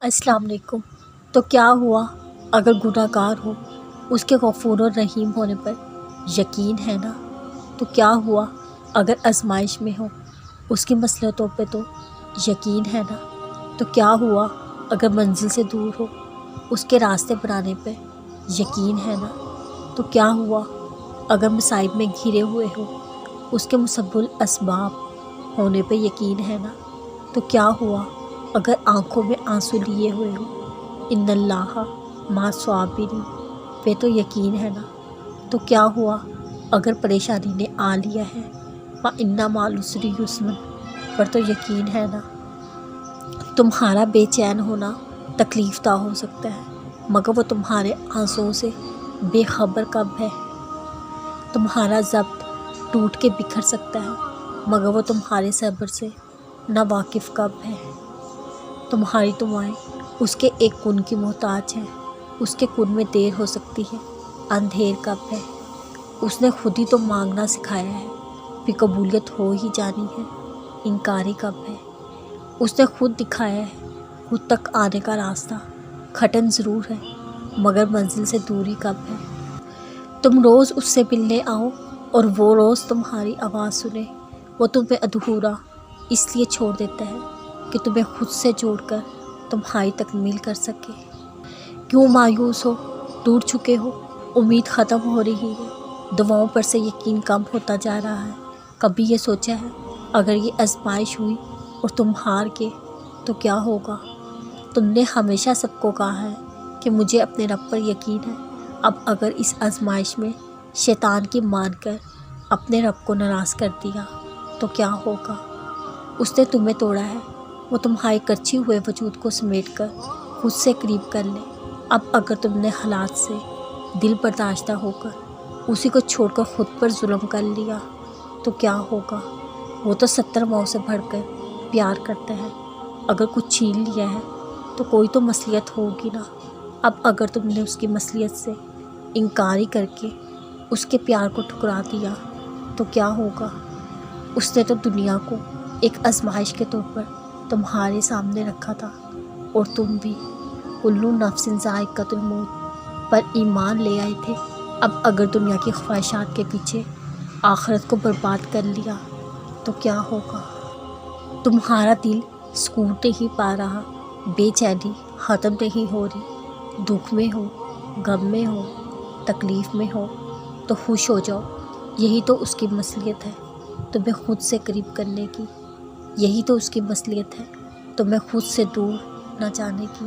السلام علیکم۔ تو کیا ہوا اگر گناہ گار ہو اس کے غفور و رحیم ہونے پر یقین ہے نا؟ تو کیا ہوا اگر آزمائش میں ہو اس کی مصلحتوں پہ تو یقین ہے نا؟ تو کیا ہوا اگر منزل سے دور ہو اس کے راستے بنانے پہ یقین ہے نا؟ تو کیا ہوا اگر مصائب میں گھرے ہوئے ہو اس کے مسبب الاسباب ہونے پہ یقین ہے نا؟ تو کیا ہوا اگر آنکھوں میں آنسو لیے ہوئے ہو ان اللہ مع الصابرین پہ تو یقین ہے نا؟ تو کیا ہوا اگر پریشانی نے آ لیا ہے فإن مع العسر یسرا پر تو یقین ہے نا؟ تمہارا بے چین ہونا تکلیف دہ ہو سکتا ہے مگر وہ تمہارے آنسوؤں سے بے خبر کب ہے۔ تمہارا ضبط ٹوٹ کے بکھر سکتا ہے مگر وہ تمہارے صبر سے نا واقف کب ہے۔ تمہاری دعائیں اس کے ایک کن کی محتاج ہیں، اس کے کن میں دیر ہو سکتی ہے، اندھیر کب ہے۔ اس نے خود ہی تو مانگنا سکھایا ہے، پھر قبولیت ہو ہی جانی ہے، انکاری کب ہے۔ اس نے خود دکھایا ہے خود تک آنے کا راستہ، کھٹن ضرور ہے مگر منزل سے دوری کب ہے۔ تم روز اس سے ملنے آؤ اور وہ روز تمہاری آواز سنے، وہ تمہیں ادھورا اس لیے چھوڑ دیتا ہے کہ تمہیں خود سے جوڑ کر تمہاری تکمیل کر سکے۔ کیوں مایوس ہو، ٹوٹ چکے ہو، امید ختم ہو رہی ہے، دعاؤں پر سے یقین کم ہوتا جا رہا ہے۔ کبھی یہ سوچا ہے اگر یہ آزمائش ہوئی اور تم ہار گئے تو کیا ہوگا؟ تم نے ہمیشہ سب کو کہا ہے کہ مجھے اپنے رب پر یقین ہے، اب اگر اس آزمائش میں شیطان کی مان کر اپنے رب کو ناراض کر دیا تو کیا ہوگا؟ اس نے تمہیں توڑا ہے، وہ تمہارے کرچے ہوئے وجود کو سمیٹ کر خود سے قریب کر لے۔ اب اگر تم نے حالات سے دل برداشتہ ہو کر اسی کو چھوڑ کر خود پر ظلم کر لیا تو کیا ہوگا؟ وہ تو 70 ماؤں سے بڑھ کر پیار کرتا ہے، اگر کچھ چھین لیا ہے تو کوئی تو مصلحت ہوگی نا۔ اب اگر تم نے اس کی مصلحت سے انکاری کر کے اس کے پیار کو ٹھکرا دیا تو کیا ہوگا؟ اس نے تو دنیا کو ایک آزمائش کے طور پر تمہارے سامنے رکھا تھا اور تم بھی کل نفس ذائقۃ الموت پر ایمان لے آئے تھے۔ اب اگر دنیا کی خواہشات کے پیچھے آخرت کو برباد کر لیا تو کیا ہوگا؟ تمہارا دل سکون نہیں پا رہا، بے چینی ختم نہیں ہو رہی، دکھ میں ہو، غم میں ہو، تکلیف میں ہو تو خوش ہو جاؤ، یہی تو اس کی مصلحت ہے تمہیں خود سے قریب کرنے کی، یہی تو اس کی مصلحت ہے تمہیں خود سے دور نہ جانے کی۔